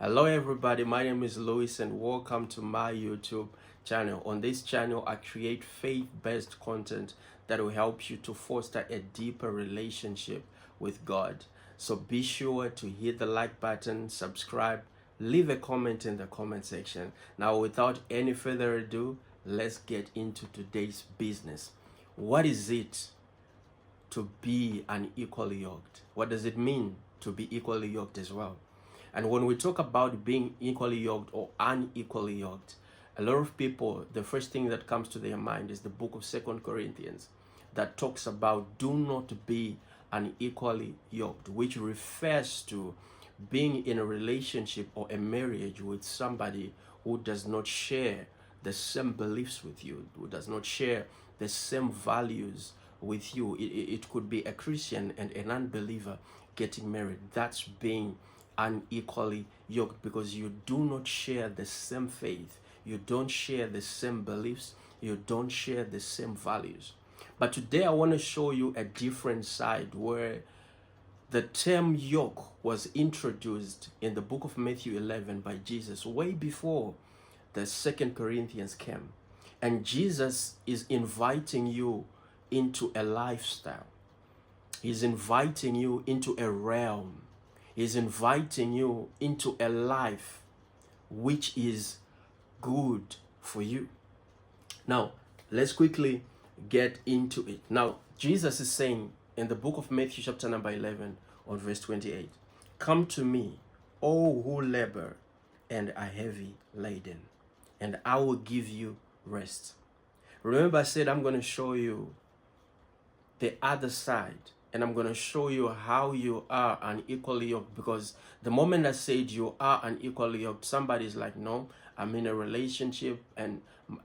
Hello everybody, my name is Louis and welcome to my YouTube channel. On this channel, I create faith-based content that will help you to foster a deeper relationship with God. So be sure to hit the like button, subscribe, leave a comment in the comment section. Now, without any further ado, let's get into today's business. What is it to be unequally yoked? What does it mean to be equally yoked as well? And when we talk about being equally yoked or unequally yoked, a lot of people, the first thing that comes to their mind is the book of 2 Corinthians that talks about do not be unequally yoked, which refers to being in a relationship or a marriage with somebody who does not share the same beliefs with you, who does not share the same values with you. It could be a Christian and an unbeliever getting married. That's being unequally yoked because you do not share the same faith, you don't share the same beliefs, you don't share the same values. But today I want to show you a different side where the term yoke was introduced in the book of Matthew 11 by Jesus way before the 2 Corinthians came. And Jesus is inviting you into a lifestyle. He's inviting you into a realm. He's inviting you into a life which is good for you. Now, let's quickly get into it. Now, Jesus is saying in the book of Matthew chapter number 11 on verse 28, "Come to me, all who labor and are heavy laden, and I will give you rest." Remember I said I'm going to show you the other side, and I'm going to show you how you are unequally yoked, because the moment I said you are unequally yoked, somebody's like, no, I'm in a relationship and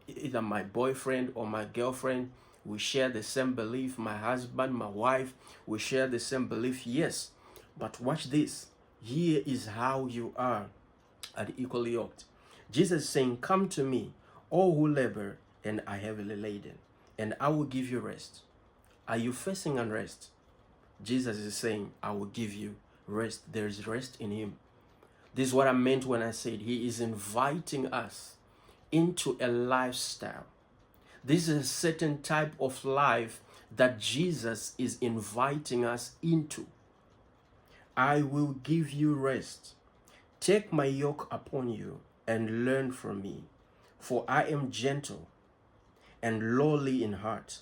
either my boyfriend or my girlfriend, we share the same belief. My husband, my wife, we share the same belief. Yes, but watch this. Here is how you are unequally yoked. Jesus is saying, "Come to me, all who labor and are heavily laden, and I will give you rest." Are you facing unrest? Jesus is saying, I will give you rest. There is rest in him. This is what I meant when I said he is inviting us into a lifestyle. This is a certain type of life that Jesus is inviting us into. I will give you rest. Take my yoke upon you and learn from me, for I am gentle and lowly in heart,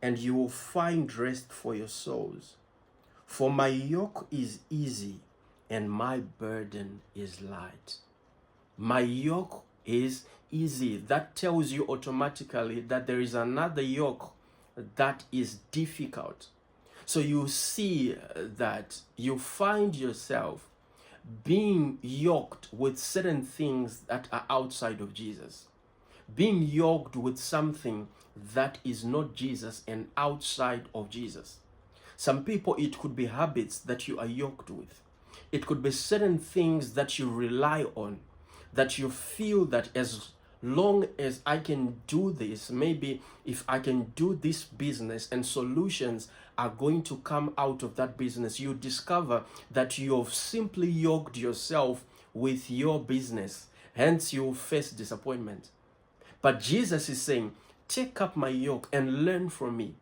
and you will find rest for your souls. For my yoke is easy and my burden is light. My yoke is easy. That tells you automatically that there is another yoke that is difficult. So you see that you find yourself being yoked with certain things that are outside of Jesus, being yoked with something that is not Jesus and outside of Jesus. Some people, it could be habits that you are yoked with. It could be certain things that you rely on, that you feel that as long as I can do this, maybe if I can do this business and solutions are going to come out of that business, you discover that you have simply yoked yourself with your business. Hence, you face disappointment. But Jesus is saying, take up my yoke and learn from me.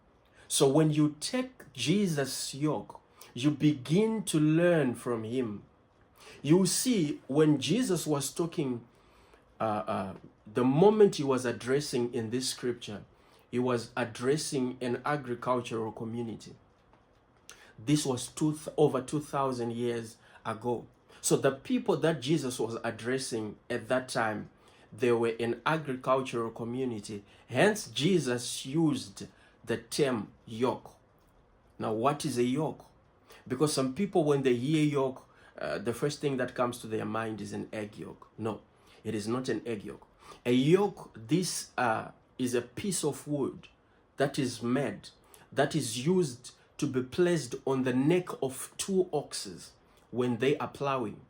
So when you take Jesus' yoke, you begin to learn from him. You see, when Jesus was talking, the moment he was addressing in this scripture, he was addressing an agricultural community. This was over 2,000 years ago. So the people that Jesus was addressing at that time, they were an agricultural community. Hence, Jesus used the term yoke. Now, what is a yoke? Because some people, when they hear yoke, the first thing that comes to their mind is an egg yolk. No, it is not an egg yolk. A yoke, this is a piece of wood that is made, that is used to be placed on the neck of two oxes when they are plowing.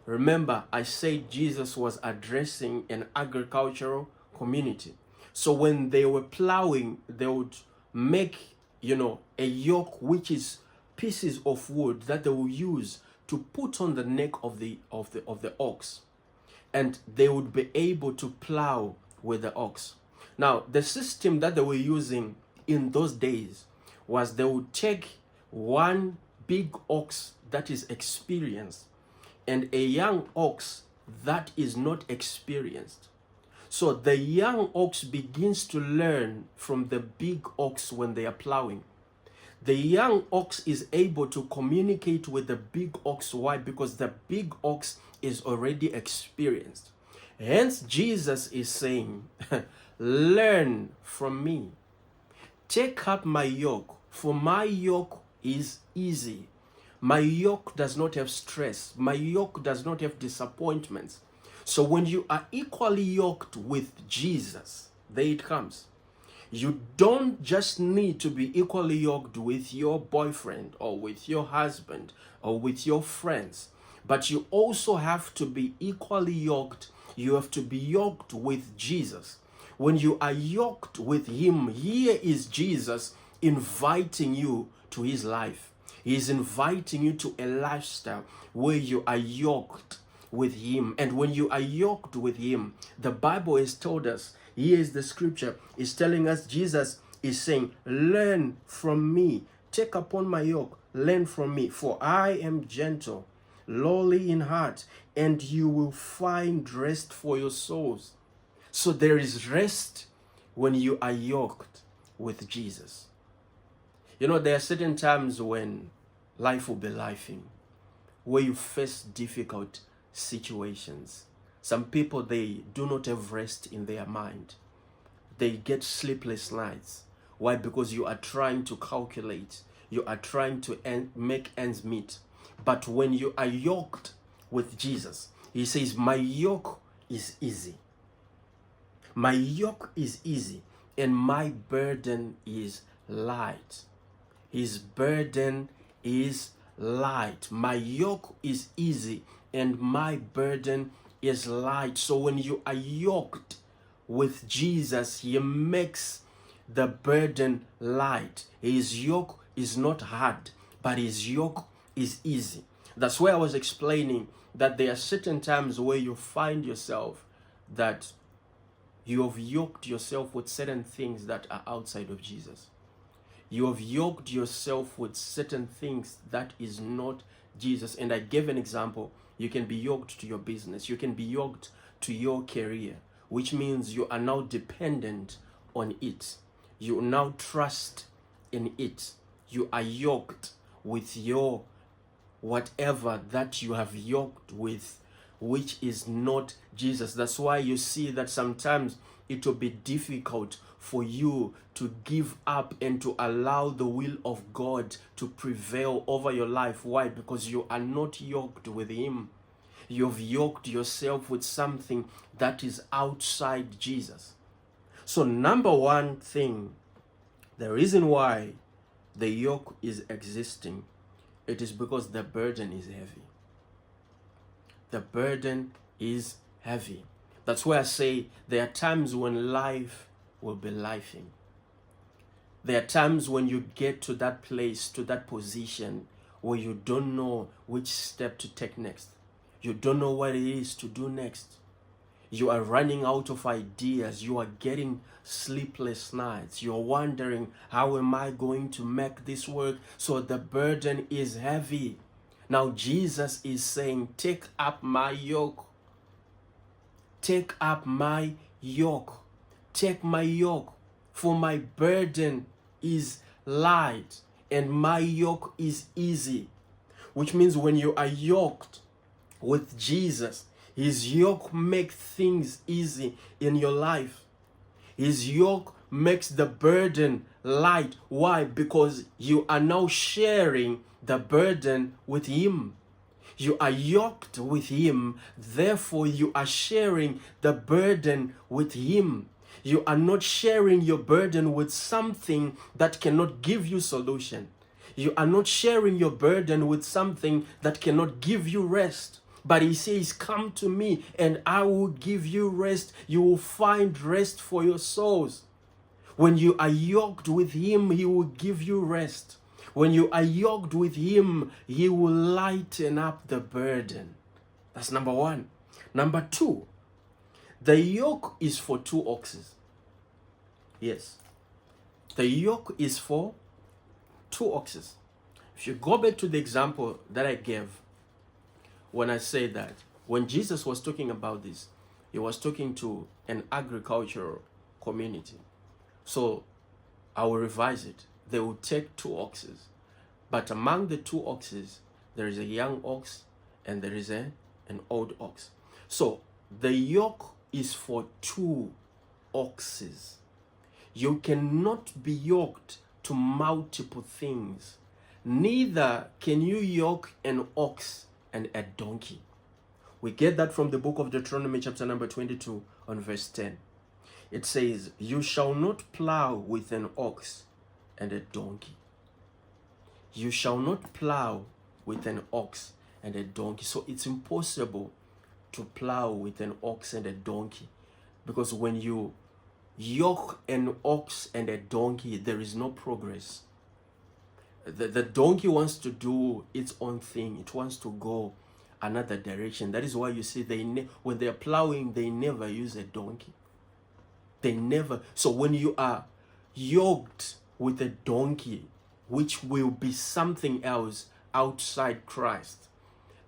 Remember, I said Jesus was addressing an agricultural community. So when they were plowing, they would make, a yoke, which is pieces of wood that they will use to put on the neck of the ox, and they would be able to plow with the ox. Now, the system that they were using in those days was they would take one big ox that is experienced and a young ox that is not experienced. So the young ox begins to learn from the big ox when they are plowing. The young ox is able to communicate with the big ox. Why? Because the big ox is already experienced. Hence, Jesus is saying, learn from me. Take up my yoke, for my yoke is easy. My yoke does not have stress. My yoke does not have disappointments. So when you are equally yoked with Jesus, there it comes. You don't just need to be equally yoked with your boyfriend or with your husband or with your friends, but you also have to be equally yoked. You have to be yoked with Jesus. When you are yoked with him, here is Jesus inviting you to his life. He is inviting you to a lifestyle where you are yoked with him. And when you are yoked with him, the Bible has told us, here is the scripture, is telling us, Jesus is saying, learn from me, take upon my yoke, learn from me, for I am gentle, lowly in heart, and you will find rest for your souls. So there is rest when you are yoked with Jesus. You know, there are certain times when life will be lifing, where you face difficult situations. Some people, they do not have rest in their mind. They get sleepless nights. Why? Because you are trying to calculate. You are trying to make ends meet. But when you are yoked with Jesus, he says, my yoke is easy. My yoke is easy and my burden is light. His burden is light. My yoke is easy and my burden is light. So when you are yoked with Jesus, he makes the burden light. His yoke is not hard, but his yoke is easy. That's why I was explaining that there are certain times where you find yourself that you have yoked yourself with certain things that are outside of Jesus. You have yoked yourself with certain things that is not Jesus. And I gave an example. You can be yoked to your business. You can be yoked to your career, which means you are now dependent on it. You now trust in it. You are yoked with your whatever that you have yoked with, which is not Jesus. That's why you see that sometimes it will be difficult for you to give up and to allow the will of God to prevail over your life. Why? Because you are not yoked with him. You've yoked yourself with something that is outside Jesus. So number one thing, the reason why the yoke is existing, it is because the burden is heavy. The burden is heavy. That's why I say there are times when life will be lifing. There are times when you get to that place, to that position where you don't know which step to take next. You don't know what it is to do next. You are running out of ideas. You are getting sleepless nights. You're wondering, how am I going to make this work? So the burden is heavy. Now Jesus is saying, take up my yoke. Take up my yoke. Take my yoke, for my burden is light and my yoke is easy. Which means when you are yoked with Jesus, his yoke makes things easy in your life. His yoke makes the burden light. Why? Because you are now sharing the burden with him. You are yoked with him, therefore you are sharing the burden with him. You are not sharing your burden with something that cannot give you solution. You are not sharing your burden with something that cannot give you rest. But he says, come to me and I will give you rest. You will find rest for your souls. When you are yoked with him, he will give you rest. When you are yoked with him, he will lighten up the burden. That's number one. Number two, the yoke is for two oxes. Yes. The yoke is for two oxes. If you go back to the example that I gave when I said that, when Jesus was talking about this, he was talking to an agricultural community. So I will revise it. They will take two oxes. But among the two oxes, there is a young ox and there is an old ox. So the yoke is for two oxes. You cannot be yoked to multiple things. Neither can you yoke an ox and a donkey. We get that from the book of Deuteronomy chapter number 22 on verse 10. It says, you shall not plow with an ox and a donkey. You shall not plow with an ox and a donkey. So it's impossible to plow with an ox and a donkey, because when you yoke an ox and a donkey, there is no progress. The donkey wants to do its own thing. It wants to go another direction. That is why you see when they are plowing, they never use a donkey. They never. So when you are yoked with a donkey, which will be something else outside Christ,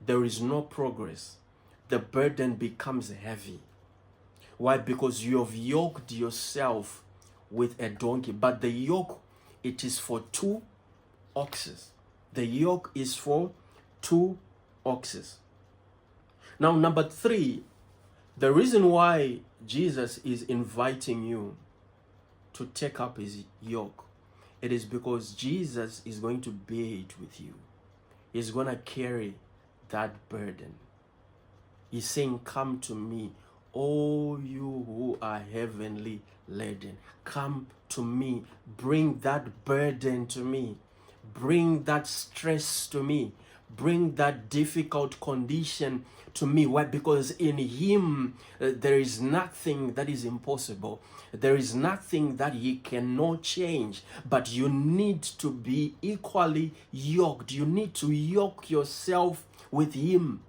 there is no progress. The burden becomes heavy. Why? Because you have yoked yourself with a donkey. But the yoke, it is for two oxes. The yoke is for two oxes. Now, number three, the reason why Jesus is inviting you to take up his yoke, it is because Jesus is going to bear it with you. He's going to carry that burden. He's saying, come to me, all you who are heavenly laden. Come to me. Bring that burden to me. Bring that stress to me. Bring that difficult condition to me. Why? Because in him, there is nothing that is impossible. There is nothing that he cannot change. But you need to be equally yoked. You need to yoke yourself with him.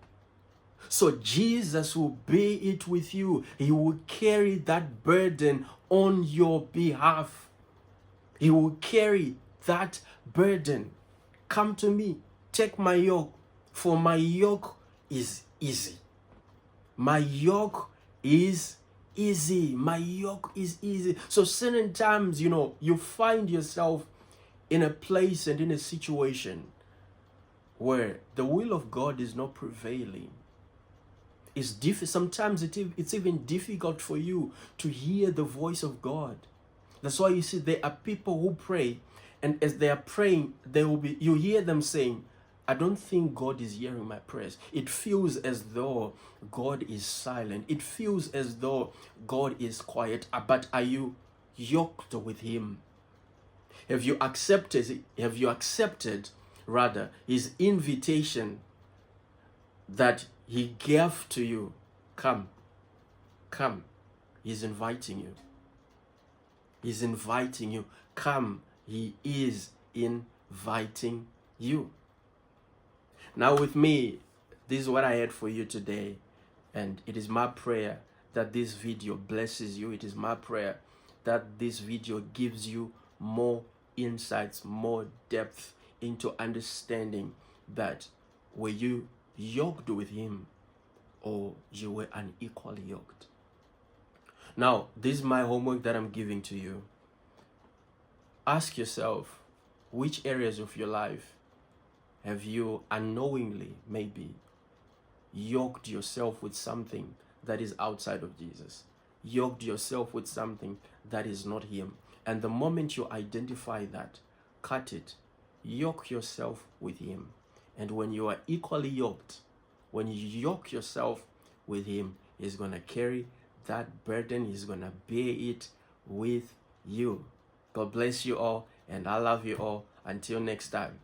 So Jesus will bear it with you. He will carry that burden on your behalf. He will carry that burden. Come to me. Take my yoke, for my yoke is easy. My yoke is easy. My yoke is easy. So certain times, you find yourself in a place and in a situation where the will of God is not prevailing. Sometimes it's even difficult for you to hear the voice of God. That's why you see there are people who pray, and as they are praying, you hear them saying, I don't think God is hearing my prayers. It feels as though God is silent. It feels as though God is quiet. But are you yoked with him? Have you accepted his invitation that he gave to you? Come. He's inviting you. He's inviting you. Come. He is inviting you. Now with me, this is what I had for you today. And it is my prayer that this video blesses you. It is my prayer that this video gives you more insights, more depth into understanding that were you yoked with him or you were unequally yoked. Now, this is my homework that I'm giving to you. Ask yourself, which areas of your life have you unknowingly maybe yoked yourself with something that is outside of Jesus? Yoked yourself with something that is not him. And the moment you identify that, cut it. Yoke yourself with him. And when you are equally yoked, when you yoke yourself with him, he's going to carry that burden. He's going to bear it with you. God bless you all, and I love you all. Until next time.